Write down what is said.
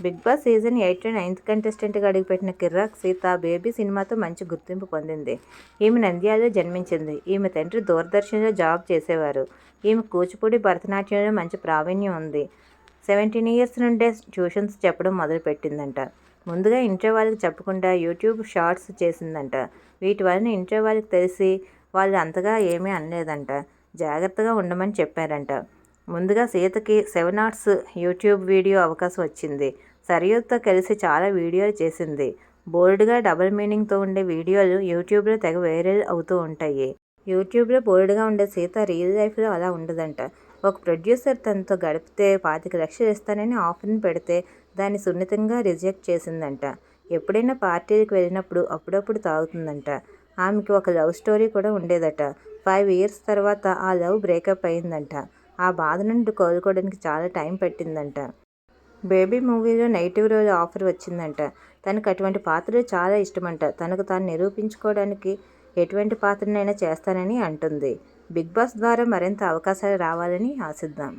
Big boss season 8 9th కంటెస్టెంట్గా అడుగుపెట్టిన కిర్రాక్ Sita baby సినిమాతో మంచి గుర్తింపు పొందింది. ఈమె నంద్యాలలో జన్మించింది. ఈమె తండ్రి దూరదర్శన్లో జాబ్ చేసేవారు. ఈమె కూచిపూడి, భరతనాట్యంలో మంచి ప్రావీణ్యం ఉంది. 17 ఇయర్స్ నుండే ట్యూషన్స్ చెప్పడం మొదలుపెట్టిందంట. ముందుగా ఇంట్లో వాళ్ళకి చెప్పకుండా యూట్యూబ్ షార్ట్స్ చేసిందంట. వీటి వలన ఇంట్లో వాళ్ళకి తెలిసి వాళ్ళు అంతగా ఏమీ అనలేదంట. జాగ్రత్తగా ఉండమని చెప్పారంట. ముందుగా సీతకి 7 ఆర్ట్స్ యూట్యూబ్ వీడియో అవకాశం వచ్చింది. సరియుతో కలిసి చాలా వీడియోలు చేసింది. బోల్డ్గా డబుల్ మీనింగ్తో ఉండే వీడియోలు యూట్యూబ్లో తెగ వైరల్ అవుతూ ఉంటాయి. యూట్యూబ్లో బోల్డ్గా ఉండే సీత రియల్ లైఫ్లో అలా ఉండదంట. ఒక ప్రొడ్యూసర్ తనతో గడిపితే 25 లక్షలు ఇస్తానని ఆఫర్ని పెడితే దాన్ని సున్నితంగా రిజెక్ట్ చేసిందంట. ఎప్పుడైనా పార్టీలకు వెళ్ళినప్పుడు అప్పుడప్పుడు తాగుతుందంట. ఆమెకి ఒక లవ్ స్టోరీ కూడా ఉండేదట. 5 ఇయర్స్ తర్వాత ఆ లవ్ బ్రేకప్ అయిందంట. ఆ బాధ నుండి కోలుకోవడానికి చాలా టైం పట్టిందంట. బేబీ మూవీలో నెగిటివ్ రోల్ ఆఫర్ వచ్చిందంట. తనకు అటువంటి పాత్రలు చాలా ఇష్టమంట. తనకు తాను నిరూపించుకోవడానికి ఎటువంటి పాత్రనైనా చేస్తానని అంటుంది. బిగ్ బాస్ ద్వారా మరింత అవకాశాలు రావాలని ఆశిద్దాం.